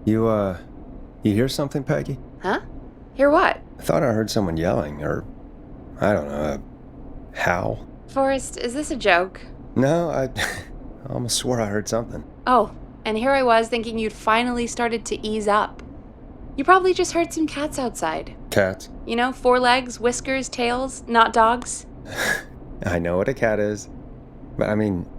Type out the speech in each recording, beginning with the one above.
You hear something, Peggy? Huh? Hear what? I thought I heard someone yelling, or, I don't know, a howl. Forrest, is this a joke? No, I almost swore I heard something. Oh, and here I was thinking you'd finally started to ease up. You probably just heard some cats outside. Cats? You know, 4 legs, whiskers, tails, not dogs. I know what a cat is. But I mean,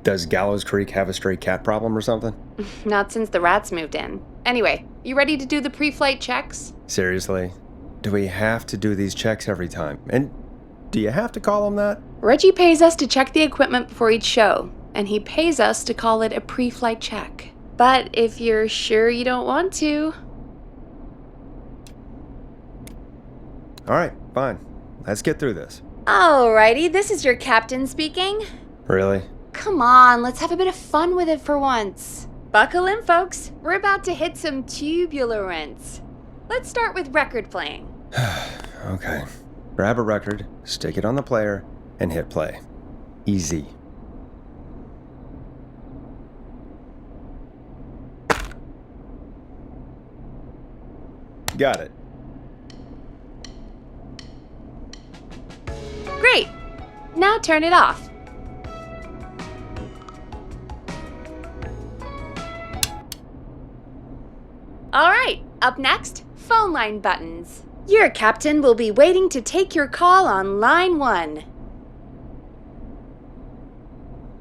does Gallows Creak have a stray cat problem or something? Not since the rats moved in. Anyway, you ready to do the pre-flight checks? Seriously? Do we have to do these checks every time? And do you have to call them that? Reggie pays us to check the equipment before each show, and he pays us to call it a pre-flight check. But if you're sure you don't want to... Alright, fine. Let's get through this. Alrighty, this is your captain speaking. Really? Come on, let's have a bit of fun with it for once. Buckle in, folks. We're about to hit some tubular rents. Let's start with record playing. Okay. Grab a record, stick it on the player, and hit play. Easy. Got it. Great. Now turn it off. All right, up next, phone line buttons. Your captain will be waiting to take your call on line 1.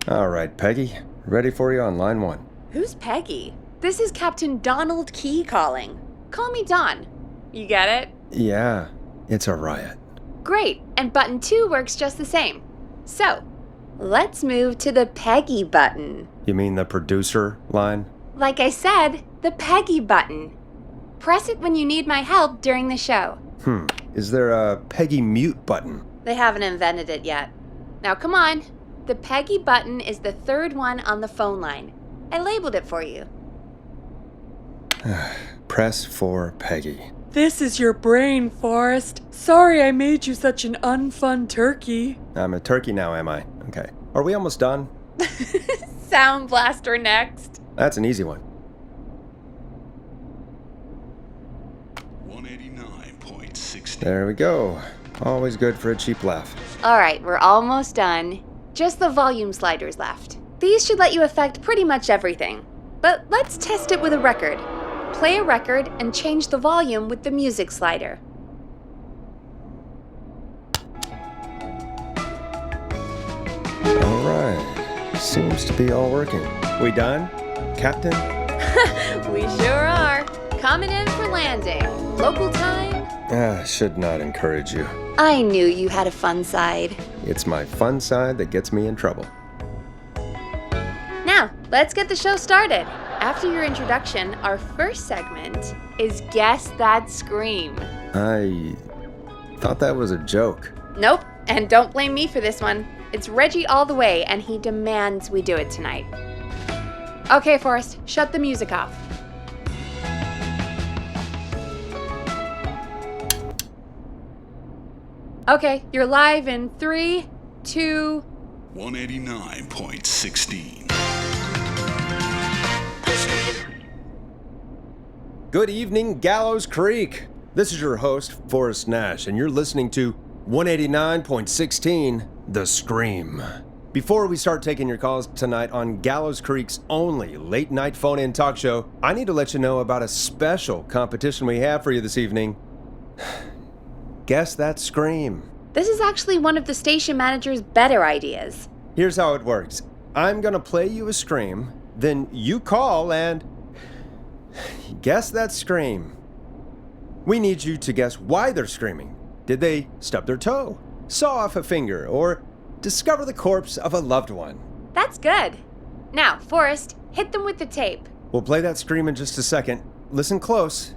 All right, Peggy. Ready for you on line 1. Who's Peggy? This is Captain Donald Key calling. Call me Don. You get it? Yeah, it's a riot. Great, and button 2 works just the same. So, let's move to the Peggy button. You mean the producer line? Like I said, the Peggy button. Press it when you need my help during the show. Is there a Peggy mute button? They haven't invented it yet. Now come on. The Peggy button is the 3rd one on the phone line. I labeled it for you. Press for Peggy. This is your brain, Forrest. Sorry I made you such an unfun turkey. I'm a turkey now, am I? Okay. Are we almost done? Sound blaster next. That's an easy one. 189.60. There we go. Always good for a cheap laugh. All right, we're almost done. Just the volume sliders left. These should let you affect pretty much everything. But let's test it with a record. Play a record and change the volume with the music slider. All right. Seems to be all working. We done, Captain? We sure are. Coming in for landing. Local time? Should not encourage you. I knew you had a fun side. It's my fun side that gets me in trouble. Now, let's get the show started. After your introduction, our first segment is Guess That Scream. I thought that was a joke. Nope, and don't blame me for this one. It's Reggie all the way, and he demands we do it tonight. Okay, Forrest, shut the music off. Okay, you're live in 3, 2... 189.16. Good evening, Gallows Creak. This is your host, Forrest Nash, and you're listening to 189.16, The Scream. Before we start taking your calls tonight on Gallows Creek's only late-night phone-in talk show, I need to let you know about a special competition we have for you this evening. Guess That Scream. This is actually one of the station manager's better ideas. Here's how it works. I'm gonna play you a scream, then you call and guess that scream. We need you to guess why they're screaming. Did they stub their toe, saw off a finger, or discover the corpse of a loved one? That's good. Now, Forrest, hit them with the tape. We'll play that scream in just a second. Listen close,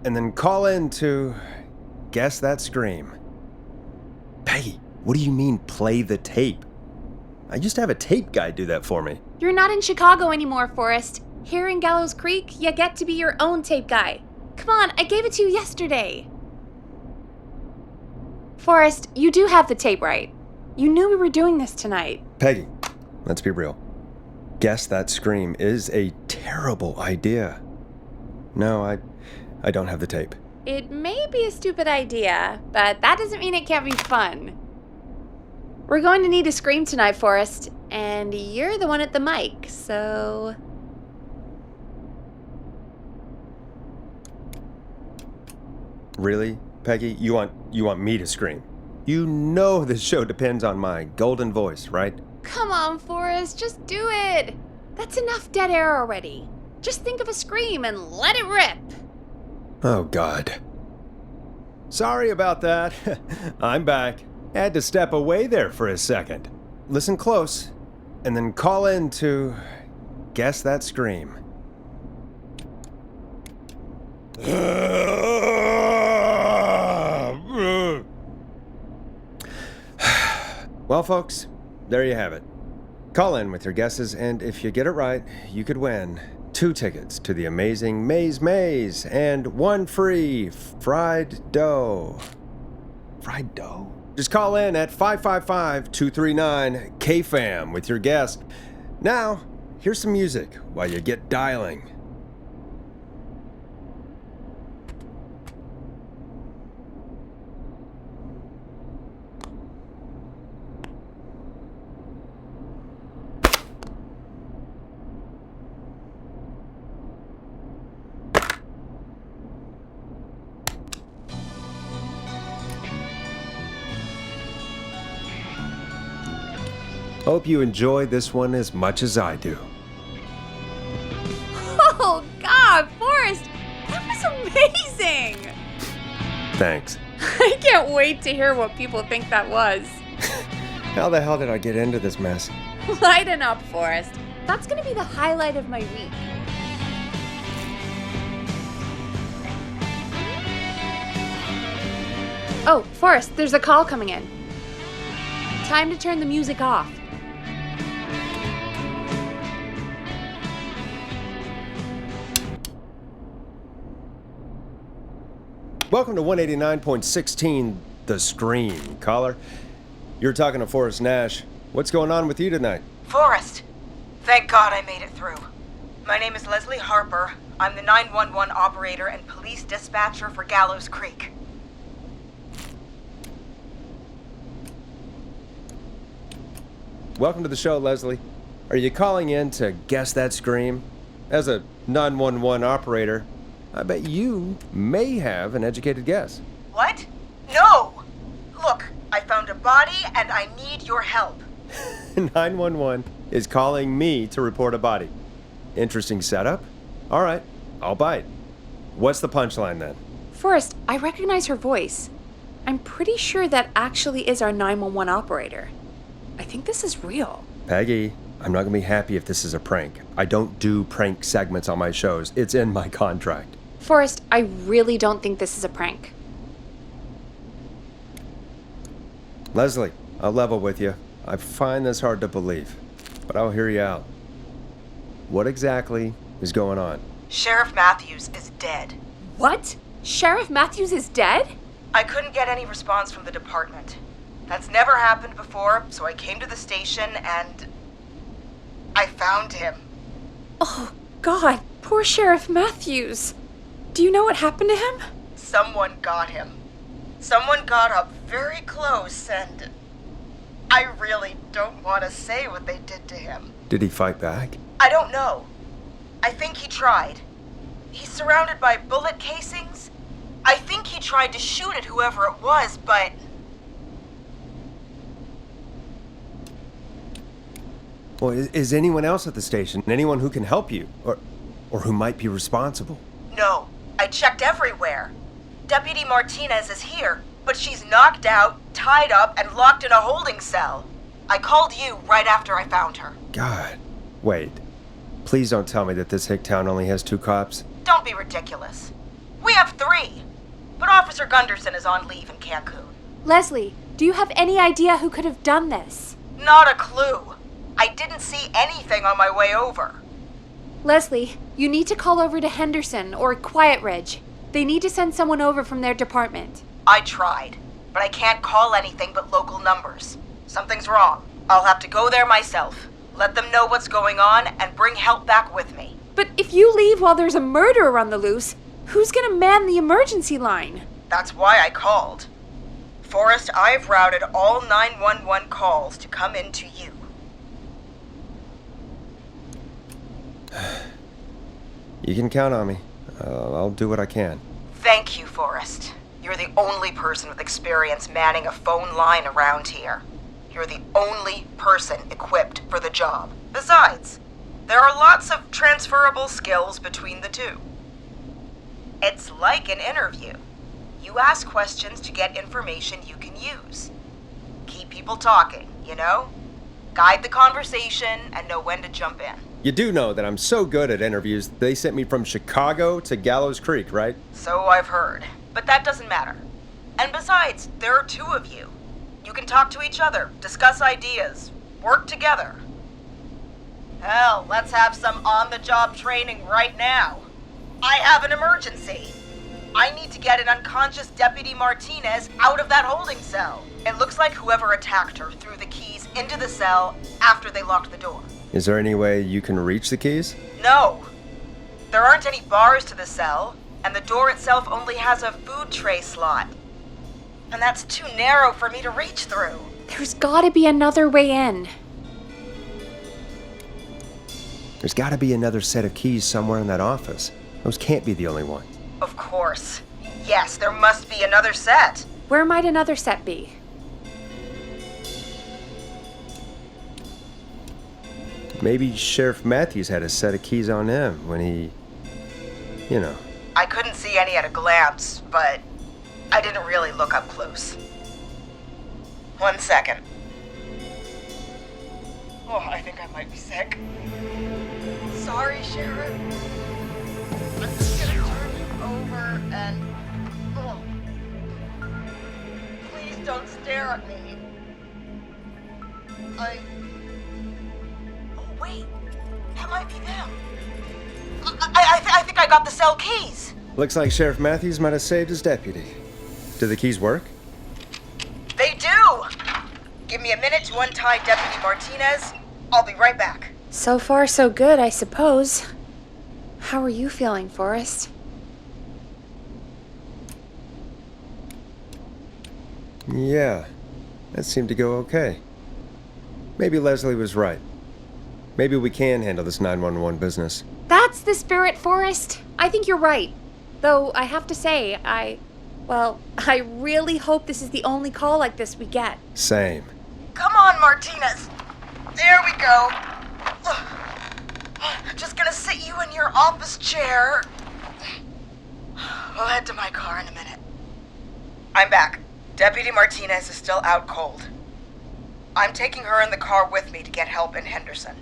and then call in to guess that scream. Peggy, what do you mean play the tape? I used to have a tape guy do that for me. You're not in Chicago anymore, Forrest. Here in Gallows Creek, you get to be your own tape guy. Come on, I gave it to you yesterday. Forrest, you do have the tape right. You knew we were doing this tonight. Peggy, let's be real. Guess that scream is a terrible idea. No, I don't have the tape. It may be a stupid idea, but that doesn't mean it can't be fun. We're going to need a scream tonight, Forrest, and you're the one at the mic, so... Really, Peggy? You want me to scream? You know this show depends on my golden voice, right? Come on, Forrest, just do it. That's enough dead air already. Just think of a scream and let it rip. Oh, God. Sorry about that. I'm back. Had to step away there for a second. Listen close, and then call in to guess that scream. Well, folks, there you have it. Call in with your guesses, and if you get it right, you could win 2 tickets to the amazing Maze and 1 free fried dough. Fried dough? Just call in at 555-239-KFAM with your guess. Now, here's some music while you get dialing. Hope you enjoy this one as much as I do. Oh, God, Forrest, that was amazing. Thanks. I can't wait to hear what people think that was. How the hell did I get into this mess? Lighten up, Forrest. That's going to be the highlight of my week. Oh, Forrest, there's a call coming in. Time to turn the music off. Welcome to 189.16, The Scream, caller. You're talking to Forrest Nash. What's going on with you tonight? Forrest! Thank God I made it through. My name is Leslie Harper. I'm the 911 operator and police dispatcher for Gallows Creak. Welcome to the show, Leslie. Are you calling in to guess that scream? As a 911 operator, I bet you may have an educated guess. What? No! Look, I found a body and I need your help. 911 is calling me to report a body. Interesting setup. All right, I'll bite. What's the punchline then? Forrest, I recognize her voice. I'm pretty sure that actually is our 911 operator. I think this is real. Peggy, I'm not gonna be happy if this is a prank. I don't do prank segments on my shows. It's in my contract. Forrest, I really don't think this is a prank. Leslie, I'll level with you. I find this hard to believe, but I'll hear you out. What exactly is going on? Sheriff Matthews is dead. What? Sheriff Matthews is dead? I couldn't get any response from the department. That's never happened before, so I came to the station and I found him. Oh, God, poor Sheriff Matthews. Do you know what happened to him? Someone got him. Someone got up very close and I really don't want to say what they did to him. Did he fight back? I don't know. I think he tried. He's surrounded by bullet casings. I think he tried to shoot at whoever it was, but... Well, is anyone else at the station? Anyone who can help you? Or who might be responsible? No, I checked everywhere. Deputy Martinez is here, but she's knocked out, tied up, and locked in a holding cell. I called you right after I found her. God. Wait. Please don't tell me that this hick town only has 2 cops. Don't be ridiculous. We have 3, but Officer Gunderson is on leave in Cancun. Leslie, do you have any idea who could have done this? Not a clue. I didn't see anything on my way over. Leslie, you need to call over to Henderson or Quiet Ridge. They need to send someone over from their department. I tried, but I can't call anything but local numbers. Something's wrong. I'll have to go there myself, let them know what's going on, and bring help back with me. But if you leave while there's a murderer on the loose, who's gonna man the emergency line? That's why I called. Forrest, I've routed all 911 calls to come in to you. You can count on me. I'll do what I can. Thank you, Forrest. You're the only person with experience manning a phone line around here. You're the only person equipped for the job. Besides, there are lots of transferable skills between the two. It's like an interview. You ask questions to get information you can use. Keep people talking, you know? Guide the conversation and know when to jump in. You do know that I'm so good at interviews, they sent me from Chicago to Gallows Creak, right? So I've heard. But that doesn't matter. And besides, there are two of you. You can talk to each other, discuss ideas, work together. Hell, let's have some on-the-job training right now. I have an emergency. I need to get an unconscious Deputy Martinez out of that holding cell. It looks like whoever attacked her threw the keys into the cell after they locked the door. Is there any way you can reach the keys? No. There aren't any bars to the cell, and the door itself only has a food tray slot. And that's too narrow for me to reach through. There's gotta be another way in. There's gotta be another set of keys somewhere in that office. Those can't be the only ones. Of course. Yes, there must be another set. Where might another set be? Maybe Sheriff Matthews had a set of keys on him when he... you know. I couldn't see any at a glance, but I didn't really look up close. 1 second. Oh, I think I might be sick. Sorry, Sheriff. I'm just gonna turn you over and... Oh. Please don't stare at me. Oh, wait. That might be them. I think I got the cell keys. Looks like Sheriff Matthews might have saved his deputy. Do the keys work? They do! Give me a minute to untie Deputy Martinez. I'll be right back. So far, so good, I suppose. How are you feeling, Forrest? Yeah, that seemed to go okay. Maybe Leslie was right. Maybe we can handle this 911 business. That's the spirit, Forrest. I think you're right. Though I have to say, I really hope this is the only call like this we get. Same. Come on, Martinez. There we go. Just gonna sit you in your office chair. We'll head to my car in a minute. I'm back. Deputy Martinez is still out cold. I'm taking her in the car with me to get help in Henderson.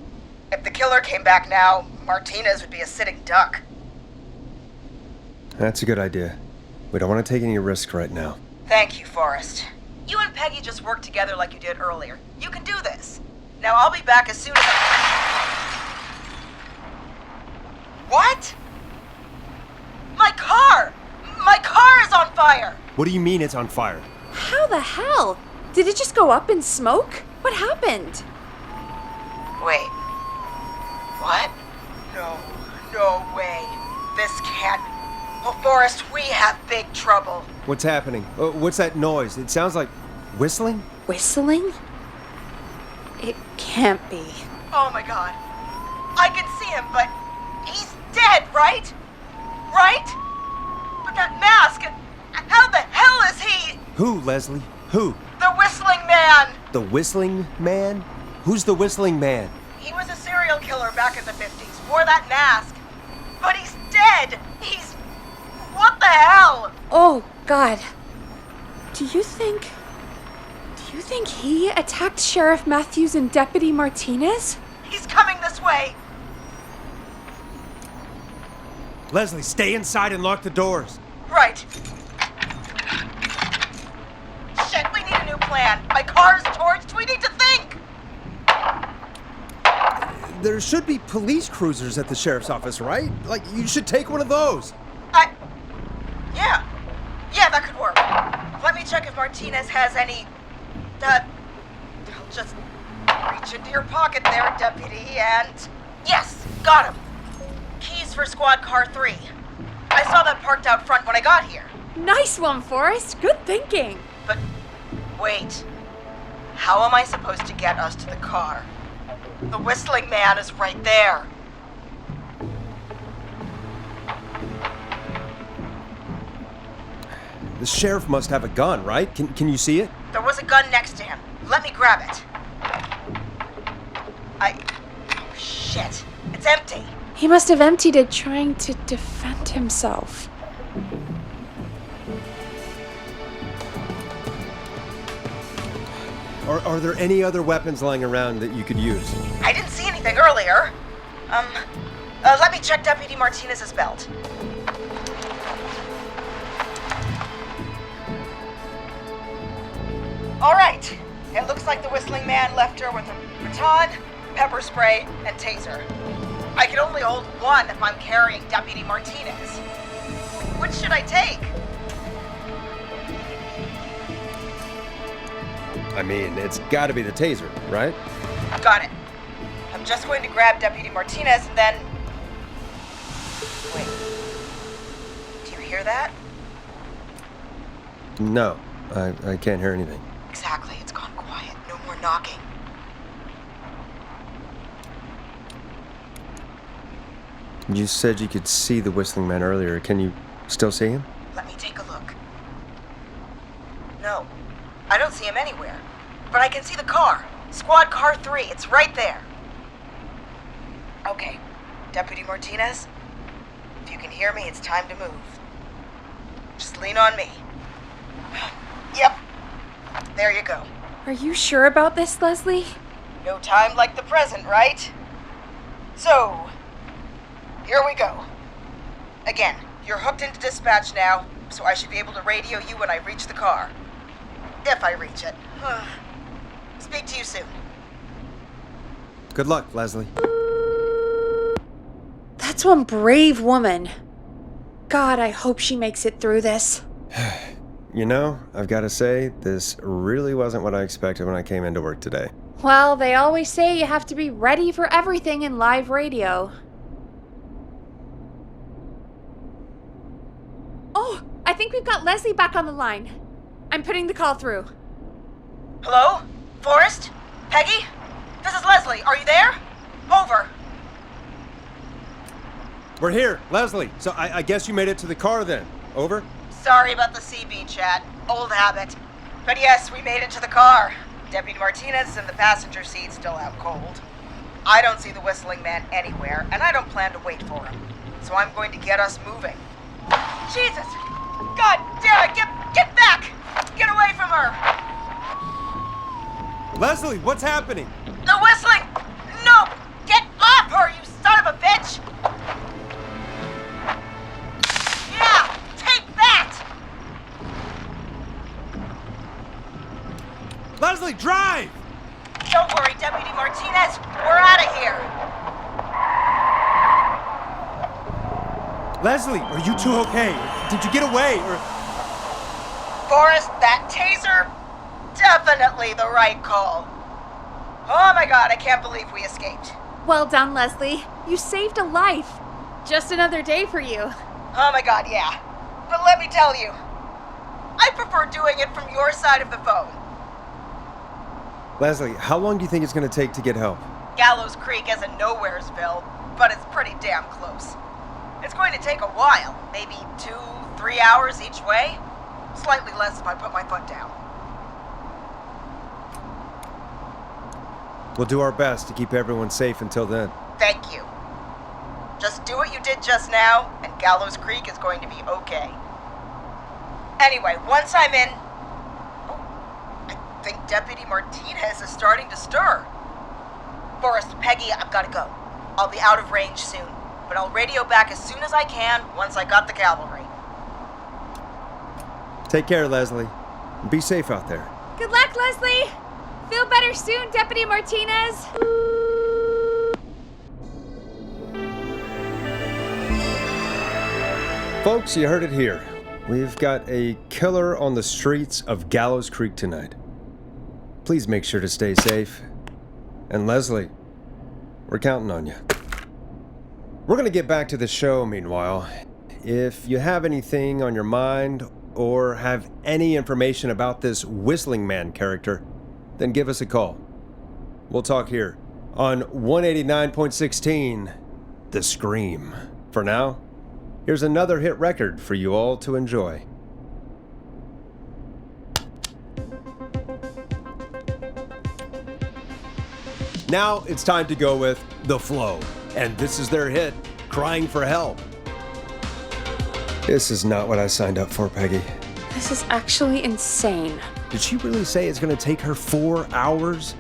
If the killer came back now, Martinez would be a sitting duck. That's a good idea. We don't want to take any risk right now. Thank you, Forrest. You and Peggy just worked together like you did earlier. You can do this. Now I'll be back as soon as What? My car! My car is on fire! What do you mean it's on fire? How the hell? Did it just go up in smoke? What happened? Wait. What? No way. This can't... Oh, Forrest, we have big trouble. What's happening? What's that noise? It sounds like whistling? Whistling? It can't be. Oh my god. I can see him, but he's dead, right? Right? But that mask, how the hell is he? Who, Leslie? Who? The Whistling Man! The Whistling Man? Who's the Whistling Man? He was a serial killer back in the 50s, wore that mask. But he's dead! He's... What the hell? Oh, God. Do you think he attacked Sheriff Matthews and Deputy Martinez? He's coming this way. Leslie, stay inside and lock the doors. Right. Shit, we need a new plan. My car's torched. We need to think. There should be police cruisers at the sheriff's office, right? Like, you should take one of those. Yeah, that could work. Let me check if Martinez has any... I'll just reach into your pocket there, deputy, and... Yes, got him. Nice for squad car 3. I saw that parked out front when I got here. Nice one, Forrest. Good thinking. But wait. How am I supposed to get us to the car? The whistling man is right there. The sheriff must have a gun, right? Can you see it? There was a gun next to him. Let me grab it. Oh, shit. It's empty. He must have emptied it trying to defend himself. Are there any other weapons lying around that you could use? I didn't see anything earlier. Let me check Deputy Martinez's belt. All right. It looks like the whistling man left her with a baton, pepper spray, and taser. I can only hold one if I'm carrying Deputy Martinez. Which should I take? I mean, it's gotta be the taser, right? Got it. I'm just going to grab Deputy Martinez and then... Wait. Do you hear that? No, I can't hear anything. Exactly. It's gone quiet. No more knocking. You said you could see the whistling man earlier. Can you still see him? Let me take a look. No. I don't see him anywhere. But I can see the car. Squad car 3. It's right there. Okay. Deputy Martinez, if you can hear me, it's time to move. Just lean on me. Yep. There you go. Are you sure about this, Leslie? No time like the present, right? So, here we go. Again, you're hooked into dispatch now, so I should be able to radio you when I reach the car. If I reach it. Speak to you soon. Good luck, Leslie. That's one brave woman. God, I hope she makes it through this. You know, I've got to say, this really wasn't what I expected when I came into work today. Well, they always say you have to be ready for everything in live radio. Oh, I think we've got Leslie back on the line. I'm putting the call through. Hello? Forrest? Peggy? This is Leslie. Are you there? Over. We're here, Leslie. So I guess you made it to the car then. Over? Sorry about the CB chat. Old habit. But yes, we made it to the car. Deputy Martinez is in the passenger seat, still out cold. I don't see the whistling man anywhere, and I don't plan to wait for him. So I'm going to get us moving. Jesus! God damn it! Get back! Get away from her! Leslie, what's happening? The whistling! No! Get off her, you son of a bitch! Yeah! Take that! Leslie, drive! Don't worry, Deputy Martinez. We're out of here. Leslie, are you two okay? Did you get away, or... Forrest, that taser? Definitely the right call. Oh my god, I can't believe we escaped. Well done, Leslie. You saved a life. Just another day for you. Oh my god, yeah. But let me tell you, I prefer doing it from your side of the phone. Leslie, how long do you think it's going to take to get help? Gallows Creak isn't Nowheresville, but it's pretty damn close. It's going to take a while, maybe 2-3 hours each way. Slightly less if I put my foot down. We'll do our best to keep everyone safe until then. Thank you. Just do what you did just now, and Gallows Creak is going to be okay. Anyway, once I'm in... I think Deputy Martinez is starting to stir. Forrest, Peggy, I've got to go. I'll be out of range soon, but I'll radio back as soon as I can once I got the cavalry. Take care, Leslie. Be safe out there. Good luck, Leslie. Feel better soon, Deputy Martinez. Folks, you heard it here. We've got a killer on the streets of Gallows Creek tonight. Please make sure to stay safe. And Leslie, we're counting on you. We're gonna get back to the show meanwhile. If you have anything on your mind or have any information about this Whistling Man character, then give us a call. We'll talk here on 189.16, The Scream. For now, here's another hit record for you all to enjoy. Now it's time to go with The Flow, and this is their hit, Crying for Help. This is not what I signed up for, Peggy. This is actually insane. Did she really say it's gonna take her 4 hours?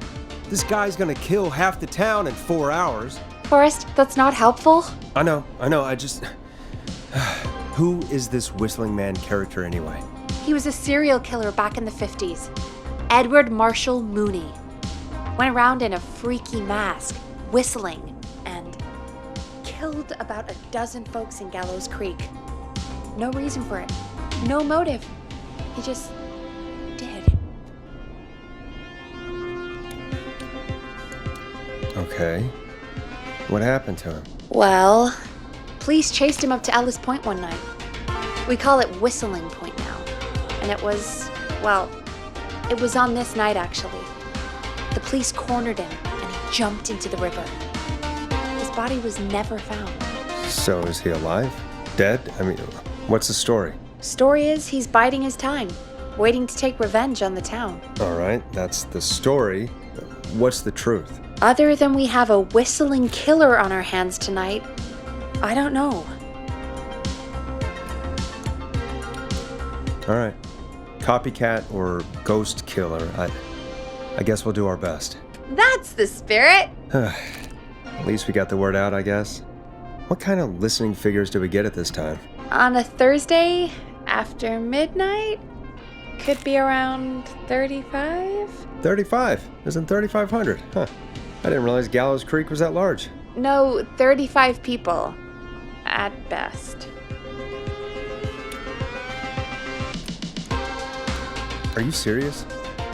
This guy's gonna kill half the town in 4 hours. Forrest, that's not helpful. I know, I just... Who is this Whistling Man character anyway? He was a serial killer back in the 50s. Edward Marshall Mooney. Went around in a freaky mask, whistling, and killed about a dozen folks in Gallows Creak. No reason for it. No motive. He just did. Okay. What happened to him? Well, police chased him up to Ellis Point one night. We call it Whistling Point now. And it was on this night actually. The police cornered him and he jumped into the river. His body was never found. So is he alive? Dead? I mean, what's the story? Story is he's biding his time, waiting to take revenge on the town. All right, that's the story. What's the truth? Other than we have a whistling killer on our hands tonight, I don't know. All right. Copycat or ghost killer. I guess we'll do our best. That's the spirit! At least we got the word out, I guess. What kind of listening figures do we get at this time? On a Thursday after midnight? Could be around 35? 35? Isn't 3,500? Huh. I didn't realize Gallows Creak was that large. No, 35 people. At best. Are you serious?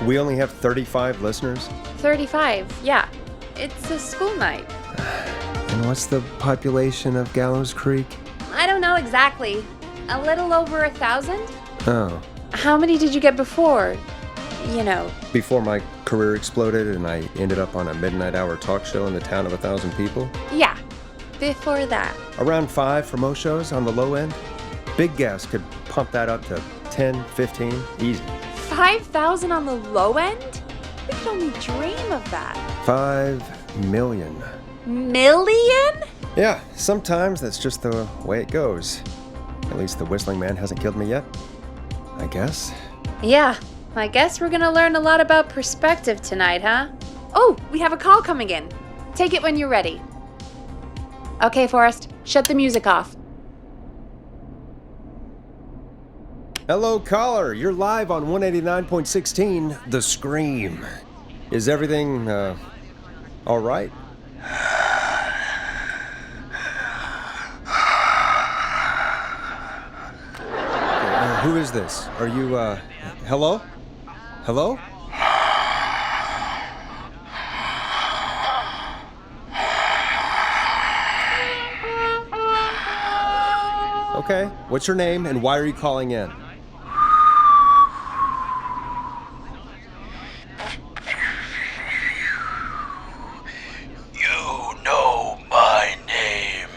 We only have 35 listeners? 35, yeah. It's a school night. And what's the population of Gallows Creak? I don't know exactly. A little over 1,000? Oh. How many did you get before? You know. Before my career exploded and I ended up on a midnight hour talk show in the town of 1,000 people? Yeah, before that. Around 5 for most shows on the low end. Big gas could pump that up to 10, 15, easy. 5,000 on the low end? We could only dream of that. 5 million. Million? Yeah, sometimes that's just the way it goes. At least the Whistling Man hasn't killed me yet. I guess. Yeah, I guess we're gonna learn a lot about perspective tonight, huh? Oh, we have a call coming in. Take it when you're ready. Okay, Forrest, shut the music off. Hello, caller. You're live on 189.16, The Scream. Is everything, all right? Who is this? Are you, hello? Hello? Okay, what's your name and why are you calling in? You know my name.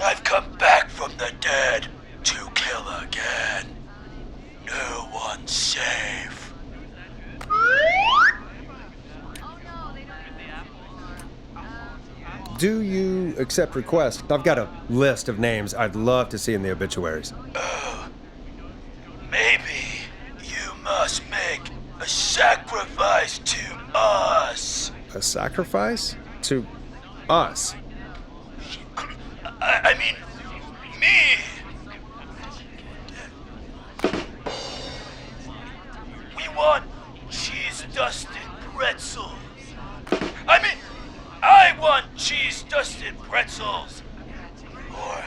I've come back from the dead to kill again. No one's safe. Do you accept requests? I've got a list of names I'd love to see in the obituaries. Maybe you must make a sacrifice to us. A sacrifice? To us? I mean, me. We want cheese-dusted pretzels. I want cheese-dusted pretzels. Or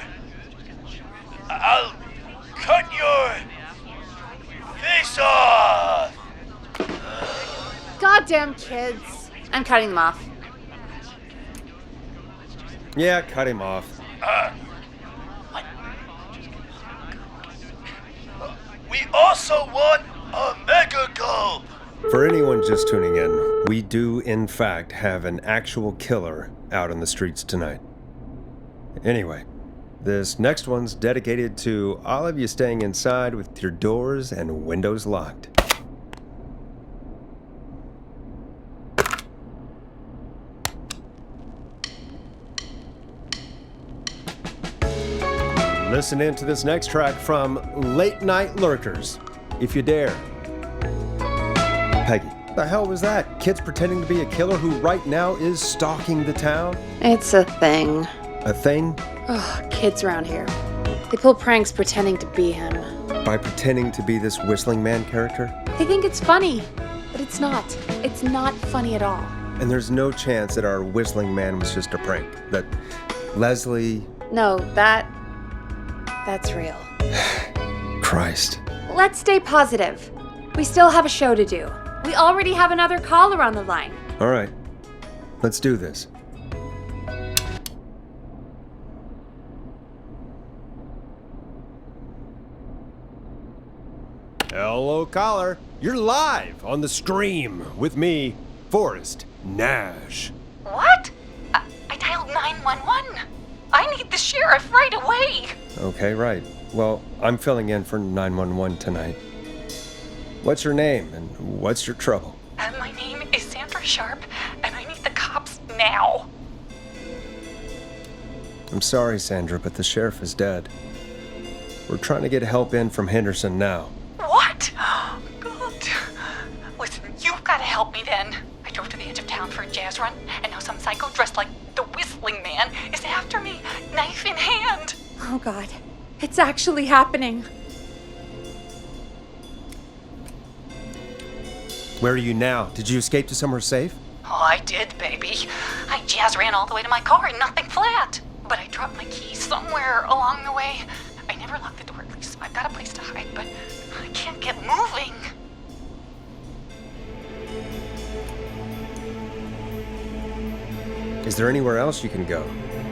I'll cut your face off. Goddamn kids. I'm cutting them off. Yeah, cut him off. What? We also want a mega gulp. For anyone just tuning in, we do, in fact, have an actual killer out on the streets tonight. Anyway, this next one's dedicated to all of you staying inside with your doors and windows locked. Listen in to this next track from Late Night Lurkers, if you dare. Peggy, what the hell was that? Kids pretending to be a killer who right now is stalking the town? It's a thing. A thing? Ugh, kids around here. They pull pranks pretending to be him. By pretending to be this whistling man character? They think it's funny, but it's not. It's not funny at all. And there's no chance that our whistling man was just a prank. That Leslie... No, that's real. Christ. Let's stay positive. We still have a show to do. We already have another caller on the line. All right. Let's do this. Hello, caller. You're live on the Scream with me, Forrest Nash. What? I dialed 911. I need the sheriff right away. Okay, right. Well, I'm filling in for 911 tonight. What's your name and what's your trouble? My name is Sandra Sharp, and I need the cops now. I'm sorry, Sandra, but the sheriff is dead. We're trying to get help in from Henderson now. What? God. Listen, you've got to help me then. I drove to the edge of town for a jazz run, and now some psycho dressed like the Whistling Man is after me, knife in hand. Oh, God. It's actually happening. Where are you now? Did you escape to somewhere safe? Oh, I did, baby. I jazz ran all the way to my car and nothing flat. But I dropped my keys somewhere along the way. I never locked the door, at least I've got a place to hide, but I can't get moving. Is there anywhere else you can go?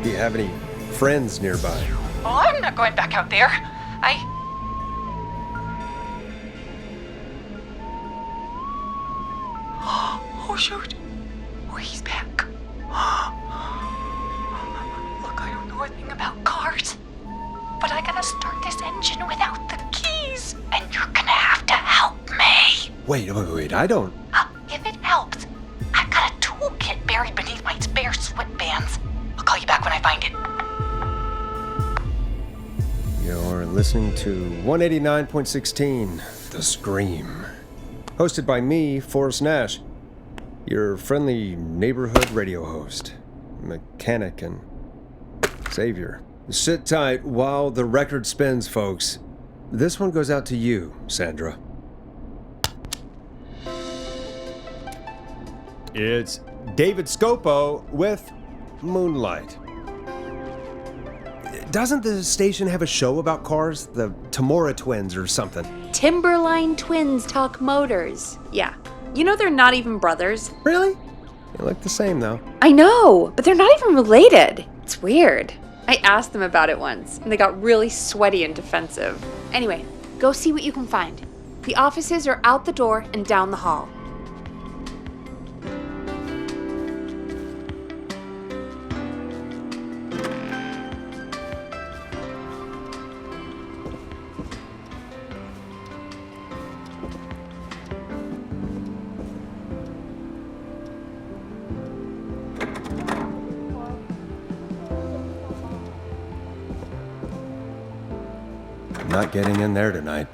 Do you have any friends nearby? Oh, I'm not going back out there. Oh, shoot. Oh, he's back. Look, I don't know a thing about cars, but I gotta start this engine without the keys, and you're gonna have to help me. Wait, I don't... If it helps, I've got a toolkit buried beneath my spare sweatbands. I'll call you back when I find it. You're listening to 189.16, The Scream. Hosted by me, Forrest Nash, your friendly neighborhood radio host, mechanic, and savior. Sit tight while the record spins, folks. This one goes out to you, Sandra. It's David Scopo with Moonlight. Doesn't the station have a show about cars? The Tamora twins or something? Timberline twins talk motors. Yeah. You know they're not even brothers. Really? They look the same, though. I know, but they're not even related. It's weird. I asked them about it once, and they got really sweaty and defensive. Anyway, go see what you can find. The offices are out the door and down the hall. Not getting in there tonight.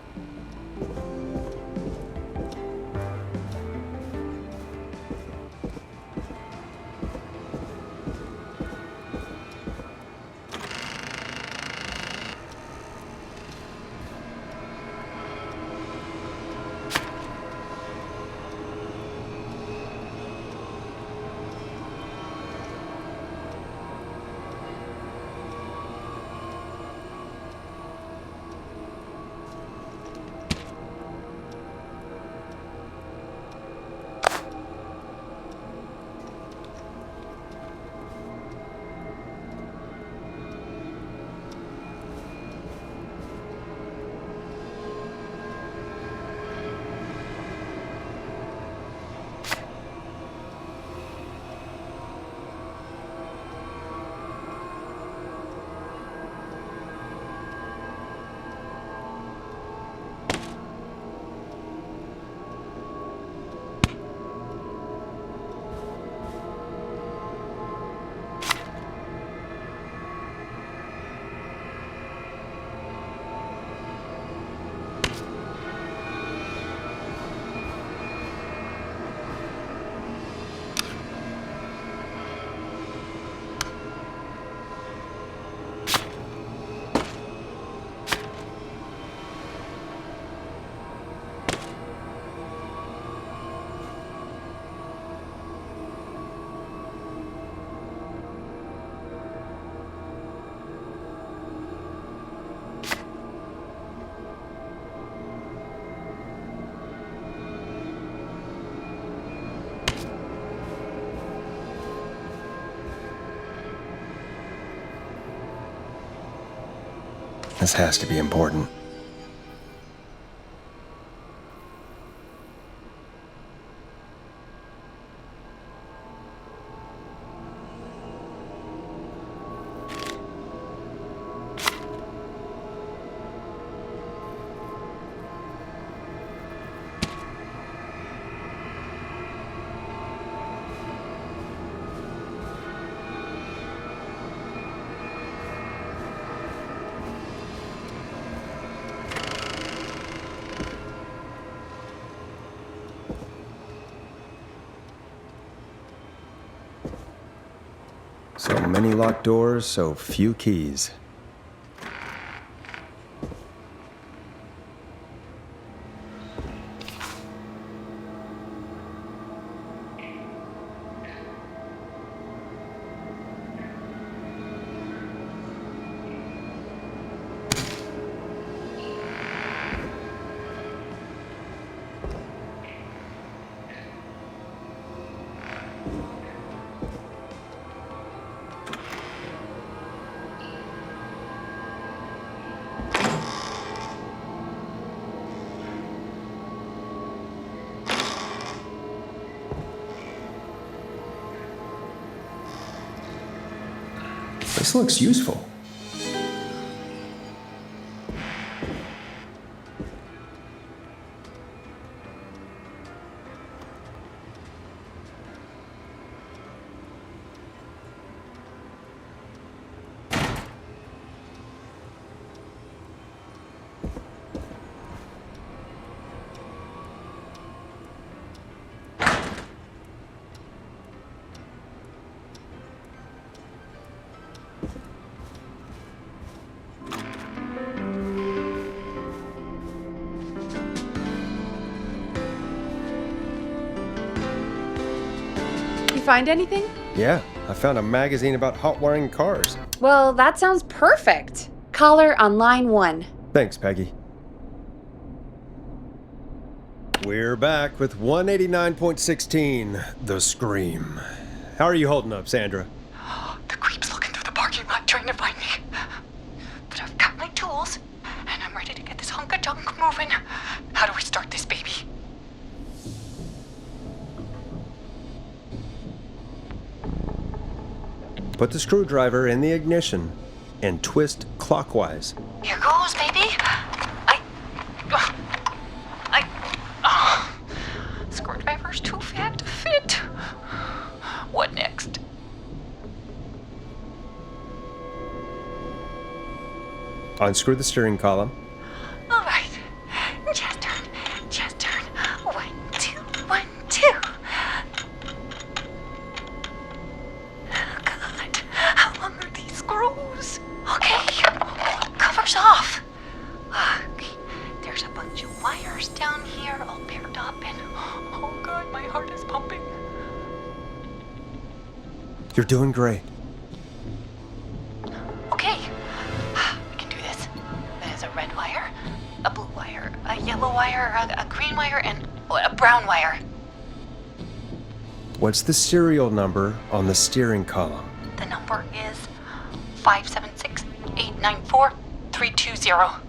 This has to be important. So many locked doors, so few keys. This looks useful. Find anything? Yeah, I found a magazine about hot wiring cars. Well, that sounds perfect. Caller on line 1. Thanks, Peggy. We're back with 189.16, The Scream. How are you holding up, Sandra? The creep's looking through the parking lot trying to find me. But I've got my tools, and I'm ready to get this hunk of junk moving. How do we start this baby? Put the screwdriver in the ignition and twist clockwise. Here goes, baby. Screwdriver's too fat to fit. What next? Unscrew the steering column. All right. Just turn. 1, 2, 1, 2. Oh, God. How long are these screws? Okay. Cover's off. Okay. There's a bunch of wires down here all paired up, and oh, God, my heart is pumping. You're doing great. Okay. I can do this. There's a red wire, a blue wire, a yellow wire, a green wire, and a brown wire. What's the serial number on the steering column? The number is 576-894-320.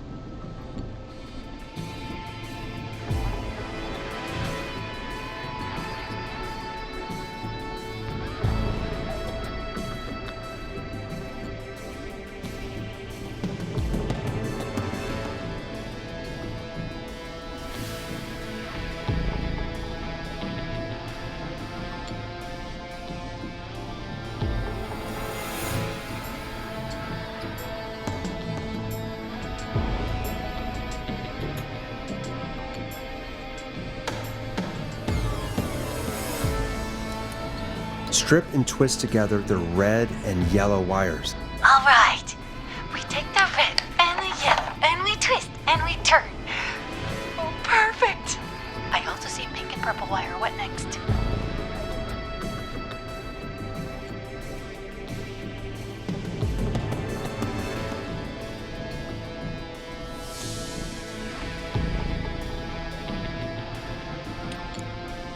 Strip and twist together the red and yellow wires. All right. We take the red and the yellow, and we twist, and we turn. Oh, perfect. I also see pink and purple wire. What next?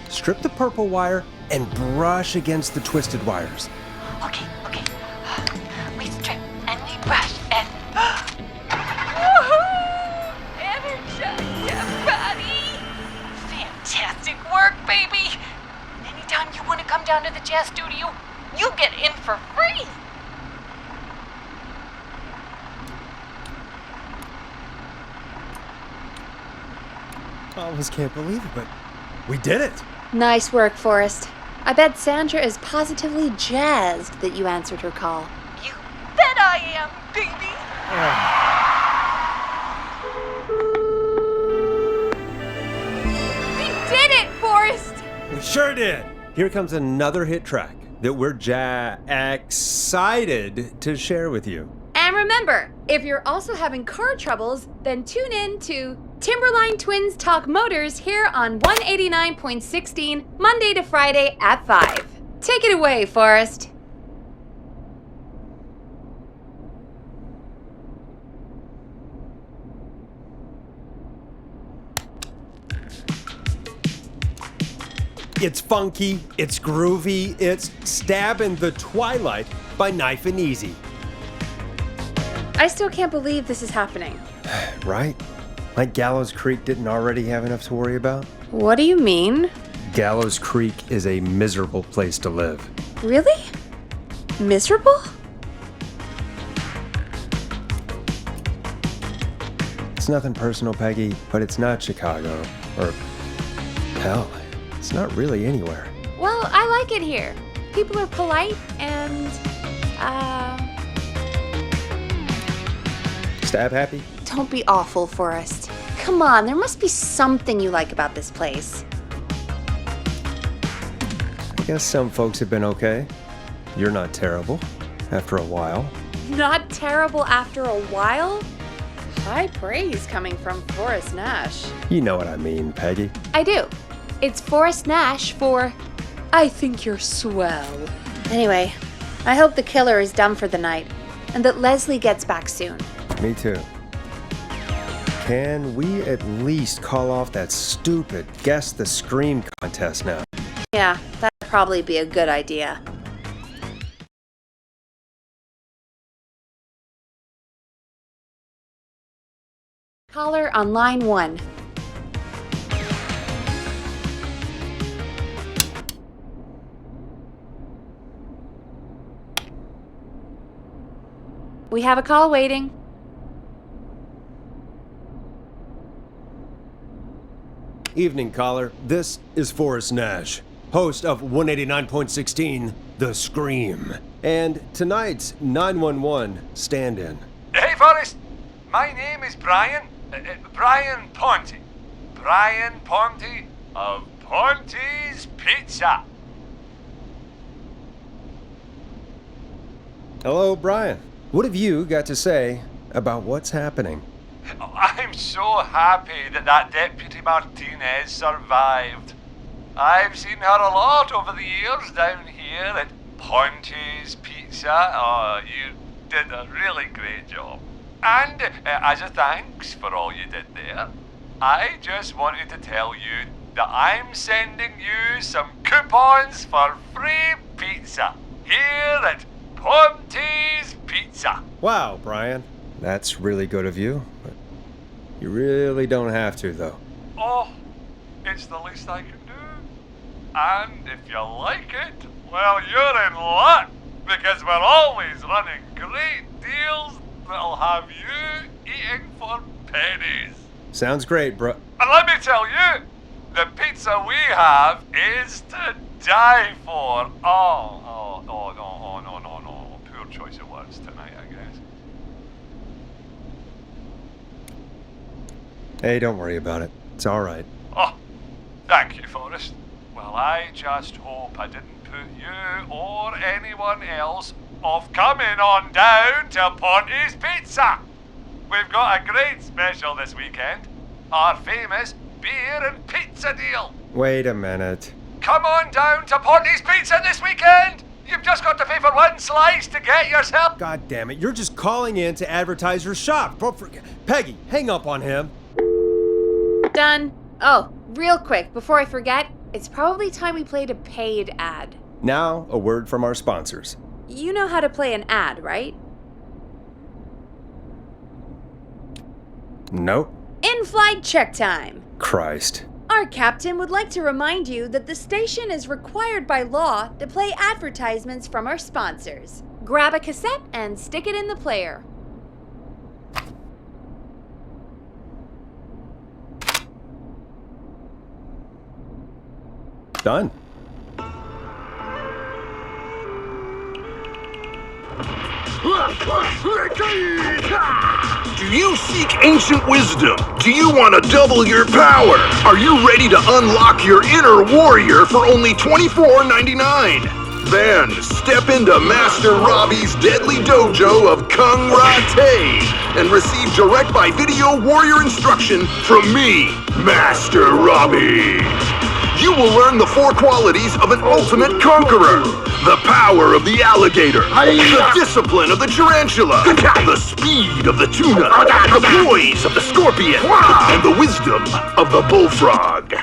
Strip the purple wire and brush against the twisted wires. Okay. We strip and we brush and... I almost can't believe it, but we did it. Nice work, Forrest. I bet Sandra is positively jazzed that you answered her call. You bet I am, baby. We did it, Forrest! We sure did. Here comes another hit track that we're excited to share with you. And remember, if you're also having car troubles, then tune in to Timberline Twins Talk Motors here on 189.16, Monday to Friday at 5. Take it away, Forrest. It's funky, it's groovy, it's Stab in the Twilight by Knife and Easy. I still can't believe this is happening. Right? Like Gallows Creak didn't already have enough to worry about? What do you mean? Gallows Creak is a miserable place to live. Really? Miserable? It's nothing personal, Peggy, but it's not Chicago. Or, hell, it's not really anywhere. Well, I like it here. People are polite and, Stab happy? don't be awful, Forrest. Come on, there must be something you like about this place. I guess some folks have been okay. You're not terrible, after a while. Not terrible after a while? High praise coming from Forrest Nash. You know what I mean, Peggy. I do. It's Forrest Nash for I think you're swell. Anyway, I hope the killer is done for the night and that Leslie gets back soon. Me too. Can we at least call off that stupid Guess the Scream contest now? Yeah, that'd probably be a good idea. Caller on line 1. We have a call waiting. Evening, caller. This is Forrest Nash, host of 189.16, The Scream, and tonight's 911 stand-in. Hey, Forrest. My name is Brian. Brian Ponte. Brian Ponte of Ponte's Pizza. Hello, Brian. What have you got to say about what's happening? I'm so happy that Deputy Martinez survived. I've seen her a lot over the years down here at Ponte's Pizza. Oh, you did a really great job. And as a thanks for all you did there, I just wanted to tell you that I'm sending you some coupons for free pizza here at Ponte's Pizza. Wow, Brian. That's really good of you, but you really don't have to, though. Oh, it's the least I can do. And if you like it, well, you're in luck, because we're always running great deals that'll have you eating for pennies. Sounds great, bro. And let me tell you, the pizza we have is to die for. Oh, no. Poor choice of words tonight, I guess. Hey, don't worry about it. It's all right. Oh, thank you, Forrest. Well, I just hope I didn't put you or anyone else off coming on down to Ponte's Pizza. We've got a great special this weekend. Our famous beer and pizza deal. Wait a minute. Come on down to Ponte's Pizza this weekend. You've just got to pay for one slice to get yourself. God damn it, you're just calling in to advertise your shop. Peggy, hang up on him. Done. Oh, real quick, before I forget, it's probably time we played a paid ad. Now, a word from our sponsors. You know how to play an ad, right? Nope. In-flight check time. Christ. Our captain would like to remind you that the station is required by law to play advertisements from our sponsors. Grab a cassette and stick it in the player. Done. Do you seek ancient wisdom? Do you want to double your power? Are you ready to unlock your inner warrior for only $24.99? Then step into Master Robbie's deadly dojo of Kung Rate and receive direct by video warrior instruction from me, Master Robbie. You will learn the 4 qualities of an ultimate conqueror. The power of the alligator, the discipline of the tarantula, the speed of the tuna, the poise of the scorpion, and the wisdom of the bullfrog.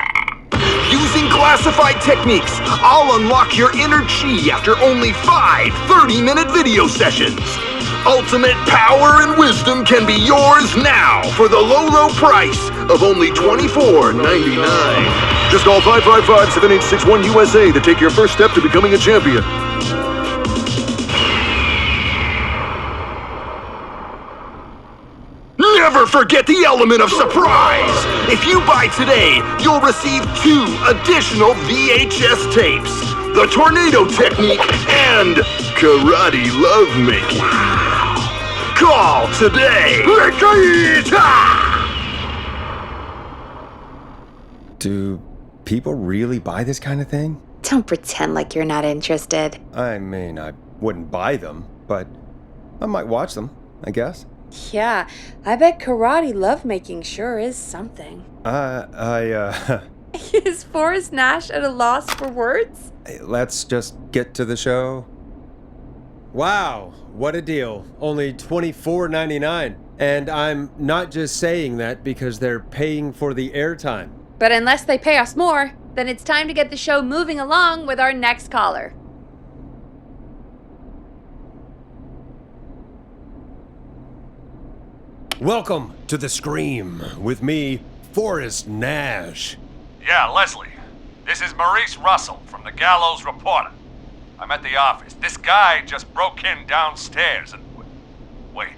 Using classified techniques, I'll unlock your inner chi after only 5 30-minute video sessions. Ultimate power and wisdom can be yours now for the low price of only $24.99. Just call 555-7861 USA to take your first step to becoming a champion. Never forget the element of surprise! If you buy today, you'll receive 2 additional VHS tapes, the Tornado Technique and Karate Lovemaking. Call today! Do people really buy this kind of thing? Don't pretend like you're not interested. I mean, I wouldn't buy them, but I might watch them, I guess. Yeah, I bet karate lovemaking sure is something. Is Forrest Nash at a loss for words? Let's just get to the show. Wow, what a deal. Only $24.99. And I'm not just saying that because they're paying for the airtime. But unless they pay us more, then it's time to get the show moving along with our next caller. Welcome to The Scream with me, Forrest Nash. Yeah, Leslie. This is Maurice Russell from the Gallows Reporter. I'm at the office. This guy just broke in downstairs and... Wait.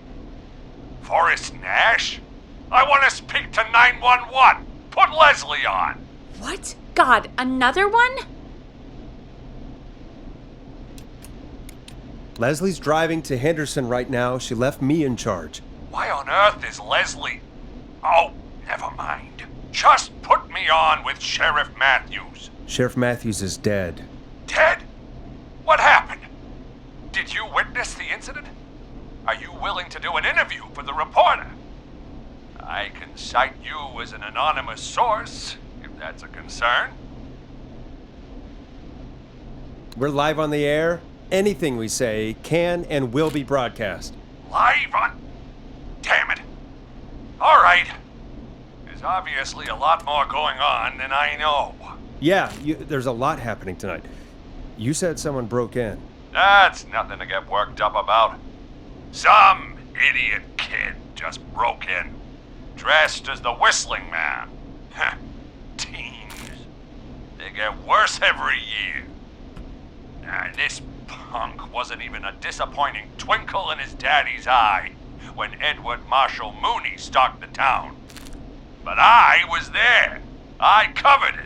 Forrest Nash? I want to speak to 911. Put Leslie on. What? God, another one? Leslie's driving to Henderson right now. She left me in charge. Why on earth is Leslie... Oh, never mind. Just put me on with Sheriff Matthews. Sheriff Matthews is dead. Dead? What happened? Did you witness the incident? Are you willing to do an interview for the reporter? I can cite you as an anonymous source, if that's a concern. We're live on the air. Anything we say can and will be broadcast. Live on... Damn it. All right. There's obviously a lot more going on than I know. Yeah, there's a lot happening tonight. You said someone broke in. That's nothing to get worked up about. Some idiot kid just broke in, dressed as the Whistling Man. Teens. They get worse every year. This punk wasn't even a disappointing twinkle in his daddy's eye when Edward Marshall Mooney stalked the town. But I was there. I covered it.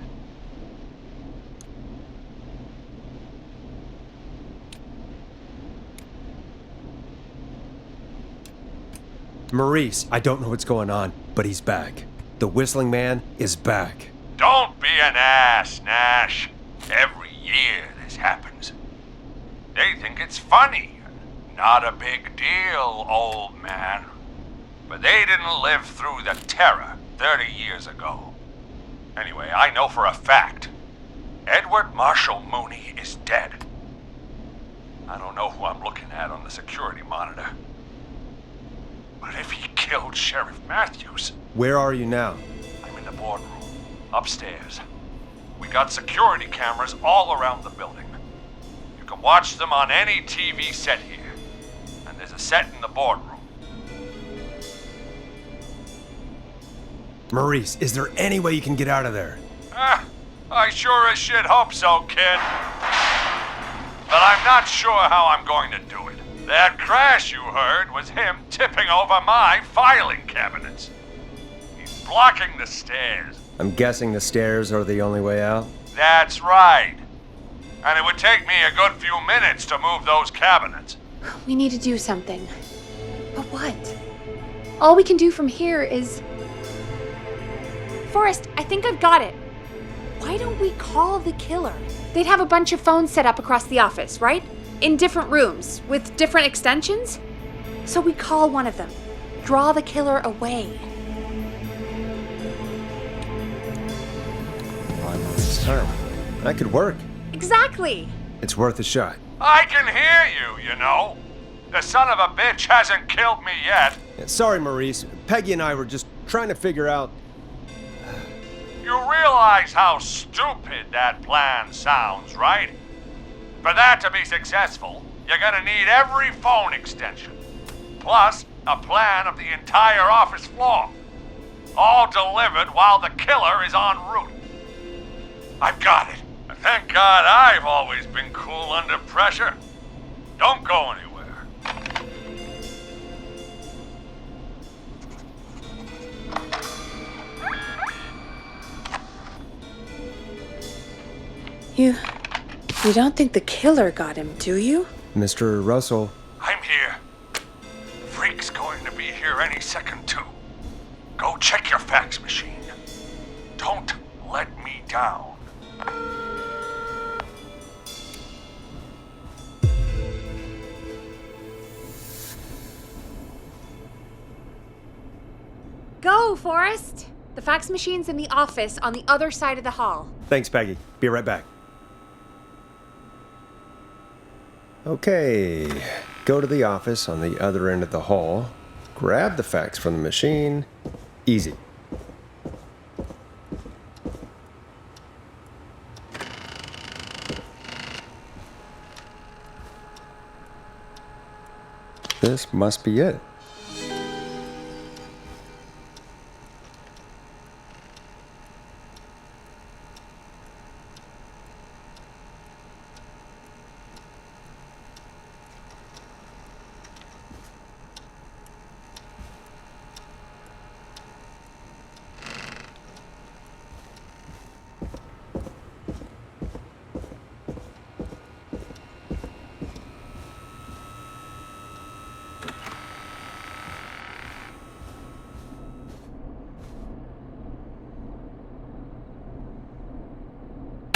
Maurice, I don't know what's going on, but he's back. The Whistling Man is back. Don't be an ass, Nash. Every year this happens. They think it's funny. Not a big deal, old man. But they didn't live through the terror 30 years ago. Anyway, I know for a fact. Edward Marshall Mooney is dead. I don't know who I'm looking at on the security monitor. But if he killed Sheriff Matthews... Where are you now? I'm in the boardroom, upstairs. We got security cameras all around the building. You can watch them on any TV set here. And there's a set in the boardroom. Maurice, is there any way you can get out of there? I sure as shit hope so, kid. But I'm not sure how I'm going to do it. That crash you heard was him tipping over my filing cabinets. He's blocking the stairs. I'm guessing the stairs are the only way out. That's right. And it would take me a good few minutes to move those cabinets. We need to do something. But what? All we can do from here is... Forrest, I think I've got it. Why don't we call the killer? They'd have a bunch of phones set up across the office, right? In different rooms, with different extensions? So we call one of them. Draw the killer away. That could work. Exactly! It's worth a shot. I can hear you, you know. The son of a bitch hasn't killed me yet. Yeah, sorry, Maurice. Peggy and I were just trying to figure out... You realize how stupid that plan sounds, right? For that to be successful, you're gonna need every phone extension. Plus, a plan of the entire office floor. All delivered while the killer is en route. I've got it. And thank God I've always been cool under pressure. Don't go anywhere. You don't think the killer got him, do you? Mr. Russell. I'm here. Freak's going to be here any second, too. Go check your fax machine. Don't let me down. Go, Forrest! The fax machine's in the office on the other side of the hall. Thanks, Peggy. Be right back. Okay, go to the office on the other end of the hall, grab the fax from the machine. Easy. This must be it.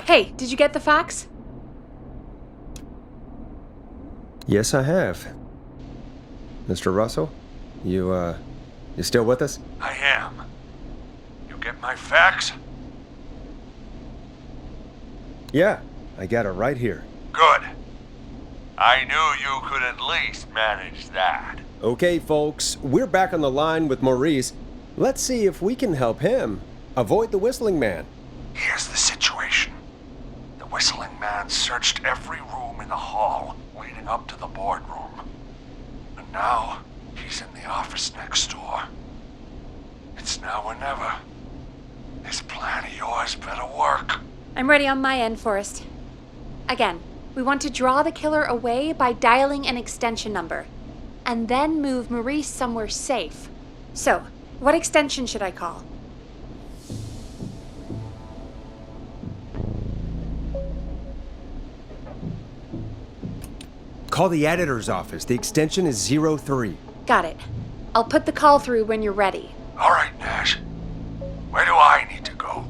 Hey, did you get the fax? Yes, I have. Mr. Russell, you still with us? I am. You get my fax? Yeah, I got it right here. Good. I knew you could at least manage that. Okay, folks, we're back on the line with Maurice. Let's see if we can help him avoid the whistling man. Here's the situation. The whistling man searched every room in the hall leading up to the boardroom. And now, he's in the office next door. It's now or never. This plan of yours better work. I'm ready on my end, Forrest. Again, we want to draw the killer away by dialing an extension number, and then move Maurice somewhere safe. So, what extension should I call? Call the editor's office. The extension is 03. Got it. I'll put the call through when you're ready. All right, Nash. Where do I need to go?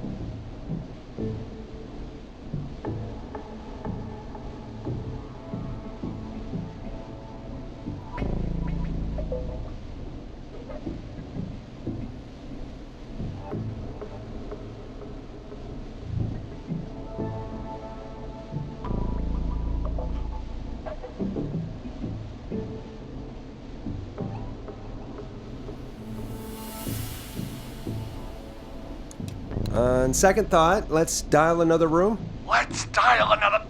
On second thought, let's dial another room. Let's dial another...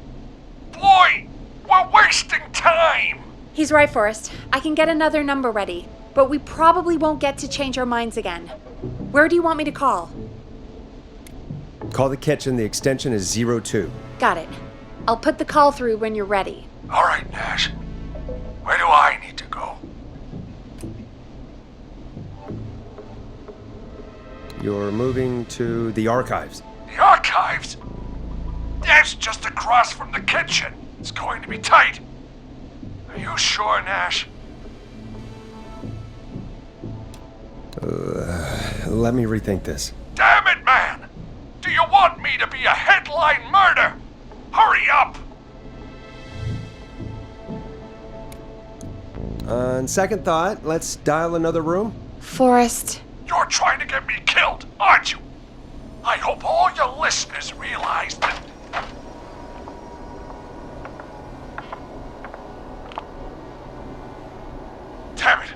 Boy! We're wasting time! He's right, Forrest. I can get another number ready, but we probably won't get to change our minds again. Where do you want me to call? Call the kitchen. The extension is 02. Got it. I'll put the call through when you're ready. All right, Nash. Where do I need to go? You're moving to the archives. The archives? across from the kitchen. It's going to be tight. Are you sure, Nash? Let me rethink this. Damn it, man! Do you want me to be a headline murder? Hurry up! On second thought, let's dial another room. Forrest. You're trying to get me killed, aren't you? I hope all your listeners realize that... Damn it!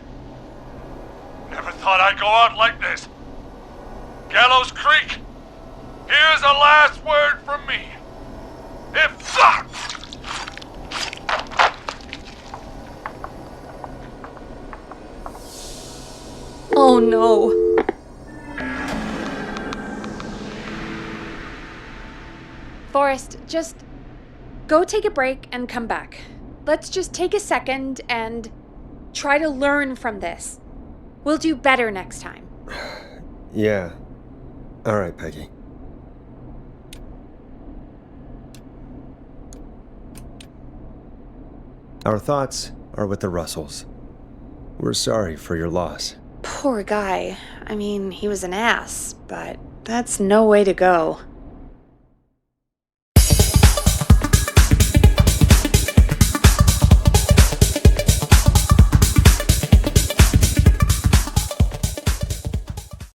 Never thought I'd go out like this. Gallows Creak, here's a last word from me. If... Oh no. Forrest, just go take a break and come back. Let's just take a second and try to learn from this. We'll do better next time. Yeah. All right, Peggy. Our thoughts are with the Russells. We're sorry for your loss. Poor guy. I mean, he was an ass, but that's no way to go.